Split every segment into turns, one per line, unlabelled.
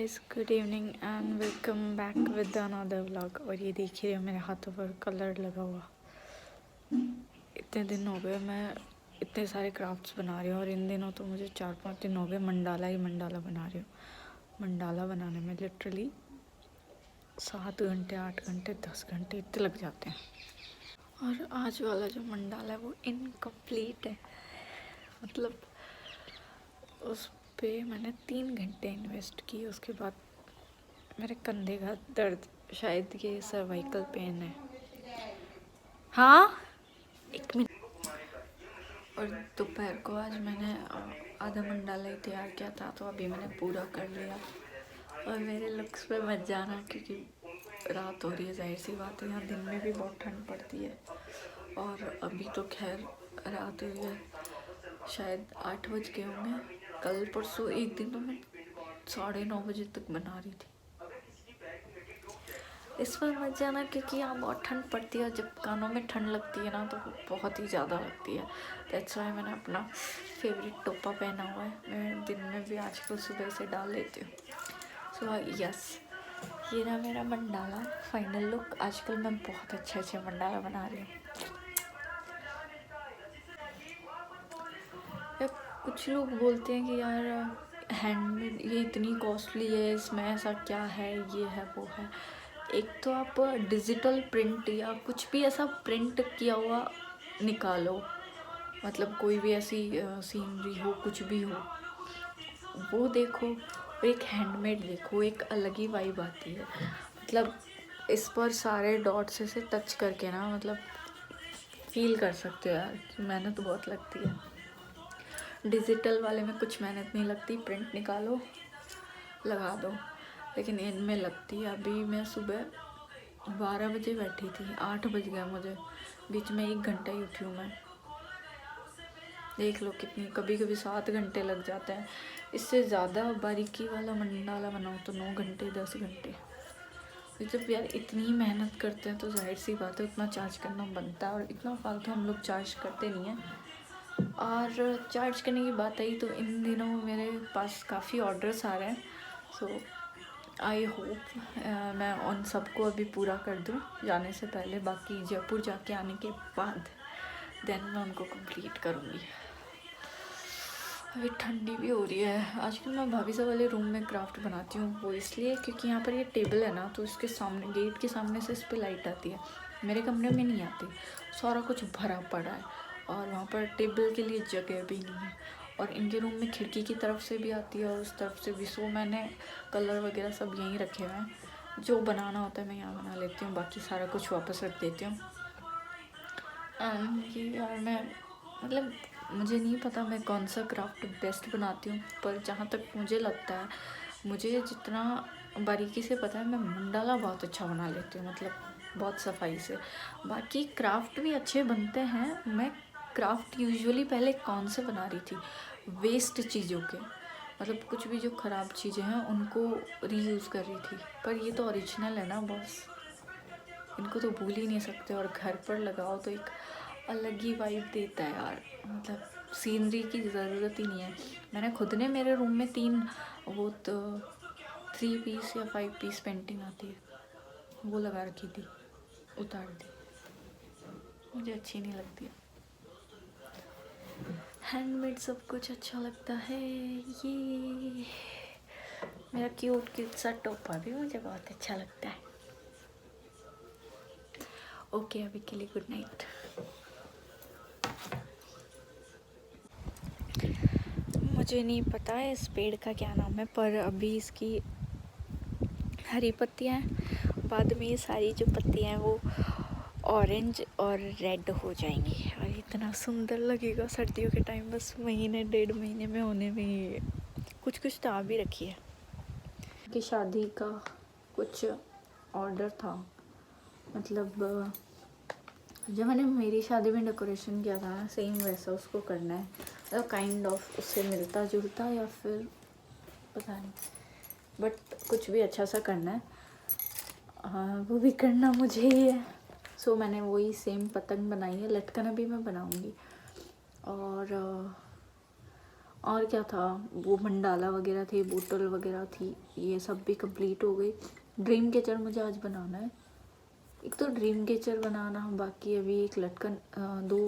Guys, good evening and welcome back with another vlog. और ये देख ही रहे हो मेरे हाथों पर कलर लगा हुआ। इतने दिन हो गए मैं इतने सारे क्राफ्ट्स बना रही हूँ और इन दिनों तो मुझे 4-5 दिन हो गए मंडाला ही मंडाला बना रही हूँ। मंडाला बनाने में लिटरली 7 घंटे 8 घंटे 10 घंटे इतने लग जाते हैं। और आज वाला जो मंडाला है वो इनकम्प्लीट है, मतलब उस पे मैंने 3 घंटे इन्वेस्ट किए। उसके बाद मेरे कंधे का दर्द, शायद ये सर्वाइकल पेन है। हाँ, एक मिनट। और दोपहर को आज मैंने आधा मंडाला ही तैयार किया था, तो अभी मैंने पूरा कर लिया। और मेरे लुक्स पे मत जाना क्योंकि रात हो रही है, जाहिर सी बात है। यहाँ दिन में भी बहुत ठंड पड़ती है और अभी तो खैर रात हुई है, शायद 8 बज गए होंगे। कल परसों एक दिन तो मैं 9:30 बजे तक बना रही थी। इस बार मत जाना क्योंकि यहाँ बहुत ठंड पड़ती है और जब कानों में ठंड लगती है ना तो बहुत ही ज़्यादा लगती है। दैट्स वाई मैंने अपना फेवरेट टोपा पहना हुआ है। मैं दिन में भी आजकल सुबह से डाल लेती हूँ। सो यस, ये रहा मेरा मंडाला फाइनल लुक। आजकल मैं बहुत अच्छे मंडाला बना रही हूँ। कुछ लोग बोलते हैं कि यार हैंडमेड ये इतनी कॉस्टली है, इसमें ऐसा क्या है, ये है वो है। एक तो आप डिजिटल प्रिंट या कुछ भी ऐसा प्रिंट किया हुआ निकालो, मतलब कोई भी ऐसी सीनरी हो, कुछ भी हो, वो देखो। और एक हैंडमेड देखो, एक अलग ही वाइब आती है। मतलब इस पर सारे डॉट्स ऐसे टच करके ना, मतलब फील कर सकते हो यार कि मेहनत बहुत लगती है। डिजिटल वाले में कुछ मेहनत नहीं लगती, प्रिंट निकालो लगा दो, लेकिन इनमें लगती है। अभी मैं सुबह 12 बजे बैठी थी, 8 बज गया मुझे, बीच में 1 घंटा ही उठी हूँ मैं। देख लो कितनी, कभी कभी 7 घंटे लग जाते हैं। इससे ज़्यादा बारीकी वाला मंडाला बनाओ तो 9 घंटे 10 घंटे। जब यार इतनी मेहनत करते हैं तो जाहिर सी बात है उतना चार्ज करना बनता है, और इतना फालतू हम लोग चार्ज करते नहीं हैं। और चार्ज करने की बात आई तो इन दिनों मेरे पास काफ़ी ऑर्डर्स आ रहे हैं। सो आई होप मैं उन सबको अभी पूरा कर दूँ जाने से पहले। बाकी जयपुर जाके आने के बाद देन मैं उनको कंप्लीट करूँगी। अभी ठंडी भी हो रही है। आजकल मैं भाभी साहब वाले रूम में क्राफ्ट बनाती हूँ, वो इसलिए क्योंकि यहाँ पर ये टेबल है ना, तो इसके सामने, गेट के सामने से इस पर लाइट आती है। मेरे कमरे में नहीं आती, सारा कुछ भरा पड़ा है और वहाँ पर टेबल के लिए जगह भी नहीं है। और इनके रूम में खिड़की की तरफ से भी आती है और उस तरफ से भी। सो मैंने कलर वगैरह सब यहीं रखे हुए हैं, जो बनाना होता है मैं यहाँ बना लेती हूँ, बाकी सारा कुछ वापस रख देती हूँ। कि यार मैं, मतलब मुझे नहीं पता मैं कौन सा क्राफ्ट बेस्ट बनाती हूँ, पर जहाँ तक मुझे लगता है, मुझे जितना बारीकी से पता है, मैं मंडाला बहुत अच्छा बना लेती हूँ, मतलब बहुत सफाई से। बाकी क्राफ्ट भी अच्छे बनते हैं। मैं क्राफ्ट यूजुअली पहले कौन से बना रही थी, वेस्ट चीज़ों के, मतलब कुछ भी जो ख़राब चीज़ें हैं उनको रीयूज़ कर रही थी। पर ये तो ओरिजिनल है ना बॉस, इनको तो भूल ही नहीं सकते। और घर पर लगाओ तो एक अलग ही वाइब देता है यार, मतलब सीनरी की ज़रूरत ही नहीं है। मैंने खुद ने, मेरे रूम में 3 वो तो 3 पीस या 5 पीस पेंटिंग आती है, वो लगा रखी थी, उतार दी, मुझे अच्छी नहीं लगती। हैंडमेड सब कुछ अच्छा लगता है। ये मेरा क्यूट क्यूट सा टोपा भी मुझे बहुत अच्छा लगता है। ओके, अभी के लिए गुड नाइट। मुझे नहीं पता है इस पेड़ का क्या नाम है, पर अभी इसकी हरी पत्तियाँ हैं, बाद में ये सारी जो पत्तियाँ हैं वो ऑरेंज और रेड हो जाएंगी और इतना सुंदर लगेगा सर्दियों के टाइम। बस महीने 1.5 महीने में होने में ही कुछ कुछ तो आ भी रखी है। कि शादी का कुछ ऑर्डर था, मतलब जो मैंने मेरी शादी में डेकोरेशन किया था ना, सेम वैसा उसको करना है, मतलब काइंड ऑफ उससे मिलता जुलता, या फिर पता नहीं, बट कुछ भी अच्छा सा करना है। वो भी करना मुझे ही है। सो मैंने वही सेम पतंग बनाई है, लटकन अभी मैं बनाऊंगी। और और क्या था, वो मंडाला वगैरह थे, बोतल वगैरह थी, ये सब भी कंप्लीट हो गई। ड्रीम कैचर मुझे आज बनाना है। एक तो ड्रीम कैचर बनाना बाकी, अभी एक लटकन दो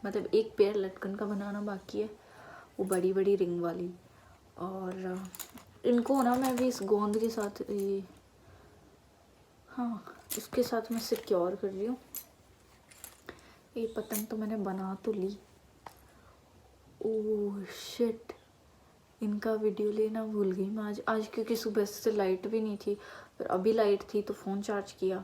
मतलब एक पेयर लटकन का बनाना बाकी है, वो बड़ी बड़ी रिंग वाली। और इनको ना मैं भी इस गोंद के साथ ये, हाँ इसके साथ मैं सिक्योर कर रही हूँ। ये पतंग तो मैंने बना तो ली। ओह शिट, इनका वीडियो लेना भूल गई मैं आज क्योंकि सुबह से लाइट भी नहीं थी, फिर अभी लाइट थी तो फ़ोन चार्ज किया।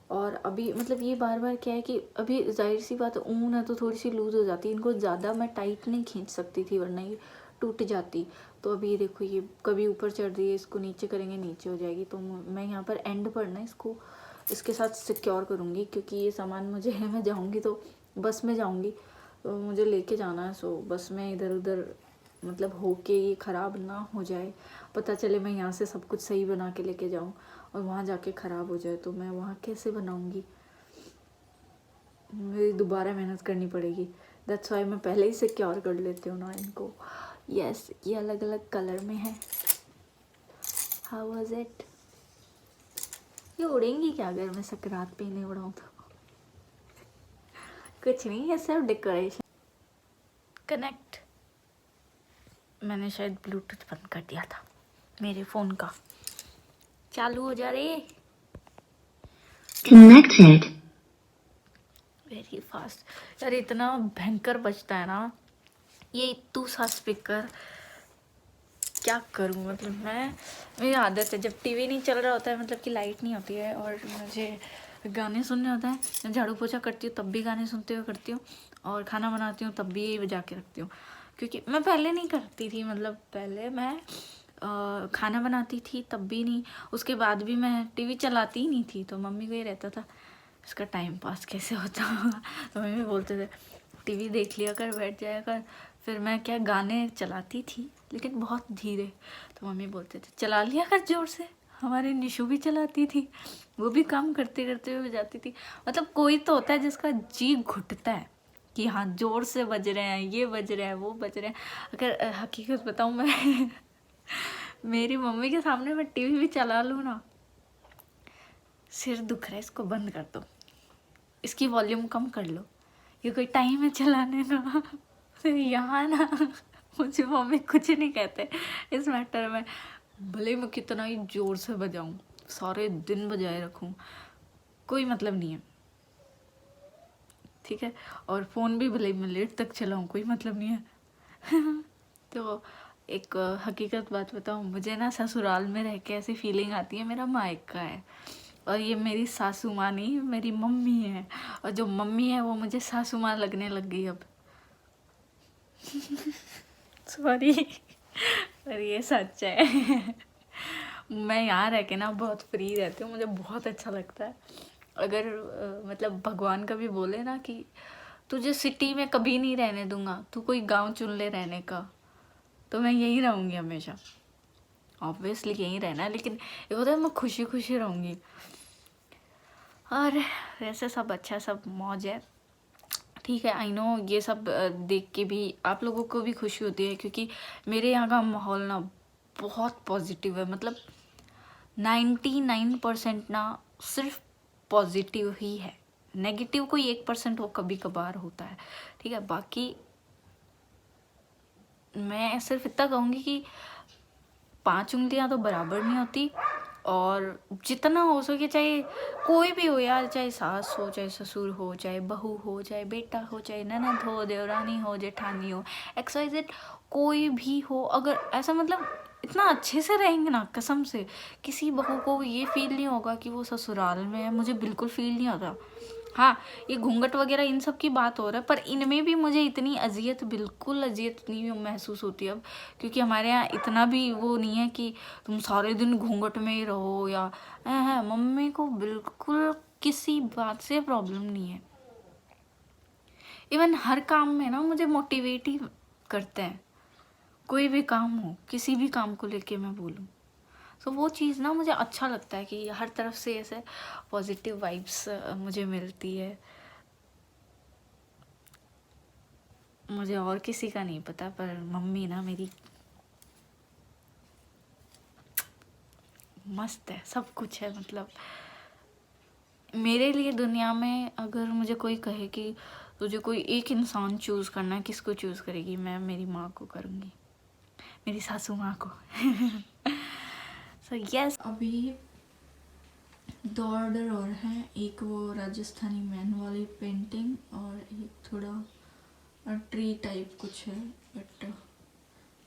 और अभी मतलब ये बार बार क्या है कि अभी जाहिर सी बात ऊन है तो थोड़ी सी लूज़ हो जाती है, इनको ज़्यादा मैं टाइट नहीं खींच सकती थी वरना ये टूट जाती। तो अभी ये देखो, ये कभी ऊपर चढ़ रही है, इसको नीचे करेंगे नीचे हो जाएगी। तो मैं यहाँ पर एंड पर ना इसको इसके साथ सिक्योर करूँगी, क्योंकि ये सामान मुझे है, मैं जाऊँगी तो बस में जाऊँगी तो मुझे लेके जाना है। सो बस में इधर उधर मतलब होके ये ख़राब ना हो जाए, पता चले मैं यहाँ से सब कुछ सही बना के लेके जाऊँ और वहाँ जाके ख़राब हो जाए तो मैं वहाँ कैसे बनाऊँगी, मेरी दोबारा मेहनत करनी पड़ेगी। दैट्स वाई मैं पहले ही सिक्योर कर लेती हूँ ना इनको। यस, ये अलग अलग कलर में है। How was it? ये उड़ेंगी क्या अगर मैं सकरात पे नहीं उड़ाऊँ तो? कुछ नहीं, ये सिर्फ डेकोरेशन। कनेक्ट, मैंने शायद ब्लूटूथ बंद कर दिया था मेरे फ़ोन का। चालू हो जा रही,
कनेक्टेड।
Very fast. यार इतना भयंकर बजता है ना ये इतू सा स्पीकर, क्या करूँ। मतलब मेरी आदत है, जब टीवी नहीं चल रहा होता है, मतलब कि लाइट नहीं होती है और मुझे गाने सुनने होता है, मैं झाड़ू पोछा करती हूँ तब भी गाने सुनते हुए करती हूँ, और खाना बनाती हूँ तब भी यही बजा के रखती हूँ। क्योंकि मैं पहले नहीं करती थी, मतलब पहले मैं खाना बनाती थी तब भी नहीं, उसके बाद भी मैं टीवी चलाती ही नहीं थी। तो मम्मी को ये रहता था इसका टाइम पास कैसे होता होगा, तो मम्मी बोलते थे टीवी देख लिया कर, बैठ जाया कर। फिर मैं क्या गाने चलाती थी लेकिन बहुत धीरे, तो मम्मी बोलते थे चला लिया कर जोर से। हमारे निशु भी चलाती थी, वो भी काम करते करते हुए बजाती थी। मतलब कोई तो होता है जिसका जी घुटता है कि हाँ जोर से बज रहे हैं, ये बज रहे हैं, वो बज रहे हैं। अगर हकीकत बताऊँ मैं मेरी मम्मी के सामने मैं टीवी भी चला लूँ ना, सिर दुख रहा है, इसको बंद कर दो, इसकी वॉल्यूम कम कर लो, ये कोई टाइम है चलाने का। फिर यहाँ ना मुझे मम्मी कुछ नहीं कहते इस मैटर में, भले मैं कितना ही ज़ोर से बजाऊँ, सारे दिन बजाए रखूँ, कोई मतलब नहीं है, ठीक है। और फ़ोन भी भले मैं लेट तक चलाऊँ, कोई मतलब नहीं है। तो एक हकीकत बात बताऊँ, मुझे ना ससुराल में रह के ऐसी फीलिंग आती है मेरा मायका है, और ये मेरी सासू माँ नहीं मेरी मम्मी है, और जो मम्मी है वो मुझे सासू माँ लगने लग गई अब। सॉरी पर ये सच है। मैं यहाँ रह के ना बहुत फ्री रहती हूँ, मुझे बहुत अच्छा लगता है। अगर मतलब भगवान कभी बोले ना कि तुझे सिटी में कभी नहीं रहने दूंगा, तू कोई गांव चुन ले रहने का, तो मैं यही रहूँगी हमेशा। ऑब्वियसली यहीं रहना है, लेकिन ये होता है मैं खुशी खुशी रहूँगी। और वैसे सब अच्छा, सब मौज है, ठीक है। आई नो ये सब देख के भी आप लोगों को भी खुशी होती है, क्योंकि मेरे यहाँ का माहौल ना बहुत पॉजिटिव है। मतलब 99% ना सिर्फ पॉजिटिव ही है, नेगेटिव कोई 1% वो कभी कभार होता है, ठीक है। बाकी मैं सिर्फ इतना कहूँगी कि 5 उंगलियाँ तो बराबर नहीं होती, और जितना हो सके, चाहे कोई भी हो यार, चाहे सास हो, चाहे ससुर हो, चाहे बहू हो, चाहे बेटा हो, चाहे ननद हो, देवरानी हो, जेठानी हो, XYZ कोई भी हो, अगर ऐसा मतलब इतना अच्छे से रहेंगे ना, कसम से किसी बहू को ये फील नहीं होगा कि वो ससुराल में है, मुझे बिल्कुल फील नहीं होता। हाँ, ये घूंघट वगैरह इन सब की बात हो रहा है, पर इनमें भी मुझे इतनी अजियत, बिल्कुल अजियत नहीं महसूस होती अब, क्योंकि हमारे यहाँ इतना भी वो नहीं है कि तुम सारे दिन घूंघट में ही रहो, या है। मम्मी को बिल्कुल किसी बात से प्रॉब्लम नहीं है। इवन हर काम में ना मुझे मोटिवेट ही करते हैं, कोई भी काम हो, किसी भी काम को लेके मैं बोलूँ, तो वो चीज़ ना मुझे अच्छा लगता है कि हर तरफ से ऐसे पॉजिटिव वाइब्स मुझे मिलती है। मुझे और किसी का नहीं पता, पर मम्मी ना मेरी मस्त है, सब कुछ है। मतलब मेरे लिए दुनिया में अगर मुझे कोई कहे कि तुझे कोई एक इंसान चूज़ करना है, किसको चूज़ करेगी? मैं मेरी माँ को करूँगी, मेरी सासू माँ को। सो यस, अभी 2 ऑर्डर और हैं, एक वो राजस्थानी मैन वाली पेंटिंग और एक थोड़ा ट्री टाइप कुछ है, बट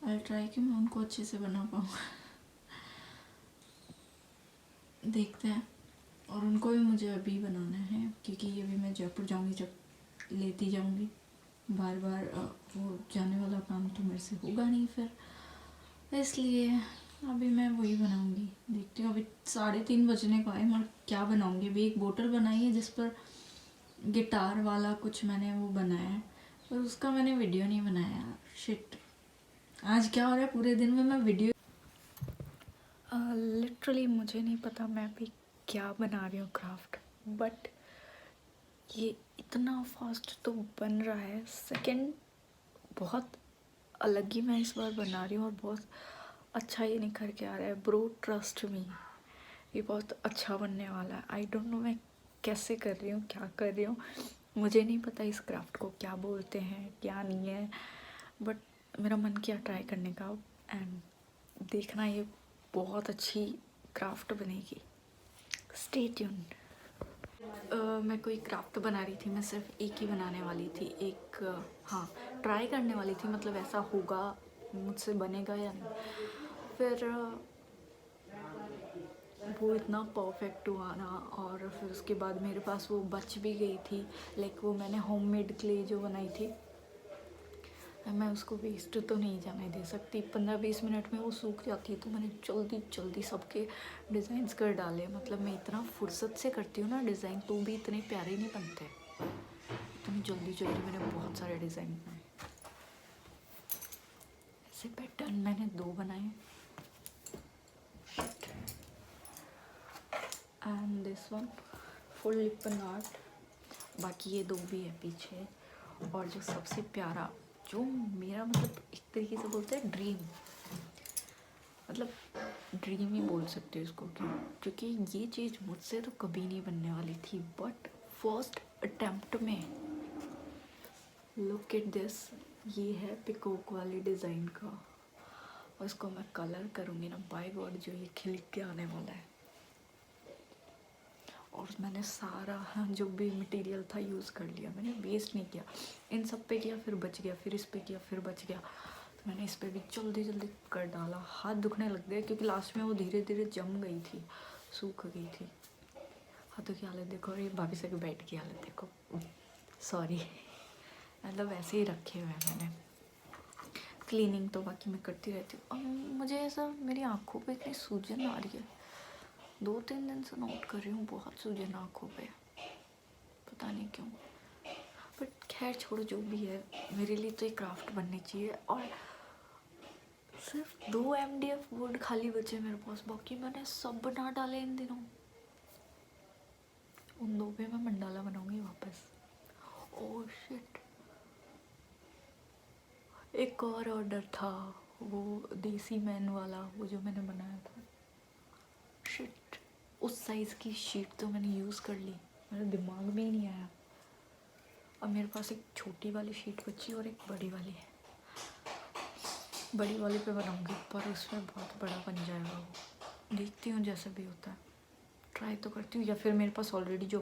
आई ट्राई कि मैं उनको अच्छे से बना पाऊँ। देखते हैं। और उनको भी मुझे अभी बनाना है, क्योंकि अभी मैं जयपुर जाऊंगी, जब लेती जाऊंगी बार बार वो जाने वाला काम तो मेरे से होगा नहीं फिर, इसलिए अभी मैं वही बनाऊंगी। देखती हूँ, अभी 3:30 बजने को आए, मैं क्या बनाऊंगी। अभी एक बोतल बनाई है जिस पर गिटार वाला कुछ मैंने वो बनाया है, पर उसका मैंने वीडियो नहीं बनाया। शिट, आज क्या हो रहा है पूरे दिन में मैं वीडियो लिटरली मुझे नहीं पता मैं अभी क्या बना रही हूँ क्राफ्ट, बट ये इतना फास्ट तो बन रहा है। सेकंड बहुत अलग ही मैं इस बार बना रही हूँ और बहुत अच्छा ये निखर के आ रहा है। ब्रो ट्रस्ट मी, ये बहुत अच्छा बनने वाला है। आई डोंट नो मैं कैसे कर रही हूँ, क्या कर रही हूँ, मुझे नहीं पता इस क्राफ्ट को क्या बोलते हैं क्या नहीं है, बट मेरा मन किया ट्राई करने का। एंड देखना, ये बहुत अच्छी क्राफ्ट बनेगी। Stay tuned. मैं कोई क्राफ्ट बना रही थी, मैं सिर्फ एक ही बनाने वाली थी, एक हाँ ट्राई करने वाली थी, मतलब ऐसा होगा मुझसे बनेगा या नहीं। फिर वो इतना परफेक्ट हुआ ना, और फिर उसके बाद मेरे पास वो बच भी गई थी। लाइक वो मैंने होममेड क्ले जो बनाई थी, मैं उसको वेस्ट तो नहीं जाने दे सकती। 15-20 मिनट में वो सूख जाती है, तो मैंने जल्दी जल्दी सबके डिज़ाइंस कर डाले। मतलब मैं इतना फुर्सत से करती हूँ ना डिज़ाइन, तो भी इतने प्यारे नहीं बनते। इतनी जल्दी जल्दी मैंने बहुत सारे डिज़ाइन बनाए। ऐसे पैटर्न मैंने 2 बनाए, and this one full लिपन art. बाकी ये 2 भी है पीछे। और जो सबसे प्यारा, जो मेरा मतलब एक तरीके से बोलते हैं ड्रीम, मतलब ड्रीम ही बोल सकते हो इसको, क्यों? क्योंकि ये चीज़ मुझसे तो कभी नहीं बनने वाली थी, बट फर्स्ट अटेम्प्ट में लुक एट दिस, ये है पिकॉक वाले डिज़ाइन का, और इसको मैं कलर करूँगी ना, बाय गॉड जो ये खिल के आने वाला है। और मैंने सारा जो भी मटेरियल था यूज़ कर लिया, मैंने वेस्ट नहीं किया। इन सब पे किया, फिर बच गया, फिर इस पे किया, फिर बच गया, तो मैंने इस पे भी जल्दी जल्दी कर डाला। हाथ दुखने लग गए, क्योंकि लास्ट में वो धीरे धीरे जम गई थी, सूख गई थी। हाथों की हालत देखो, और ये भाभी से बेड की हालत देखो। सॉरी, मतलब ऐसे ही रखे हुए हैं मैंने। क्लीनिंग तो बाकी मैं करती रहती हूँ। और मुझे ऐसा, मेरी आँखों पे इतनी सूजन आ रही है, 2-3 दिन से नोट कर रही हूँ, बहुत सूजन आँखों पे, पता नहीं क्यों। बट खैर छोड़ो, जो भी है, मेरे लिए तो एक क्राफ्ट बननी चाहिए। और सिर्फ 2 MDF बोर्ड खाली बचे मेरे पास, बाकी मैंने सब बना डाले इन दिनों। उन 2 पे मैं मंडाला बनाऊंगी वापस। ओह शिट, एक और ऑर्डर था, वो देसी मैन वाला, वो जो मैंने बनाया था। शिट, उस साइज़ की शीट तो मैंने यूज़ कर ली, मेरे दिमाग में ही नहीं आया। अब मेरे पास एक छोटी वाली शीट बची और एक बड़ी वाली है। बड़ी वाली पे बनाऊंगी, पर उसमें बहुत बड़ा बन जाएगा वो। देखती हूँ जैसे भी होता है, ट्राई तो करती हूँ, या फिर मेरे पास ऑलरेडी जो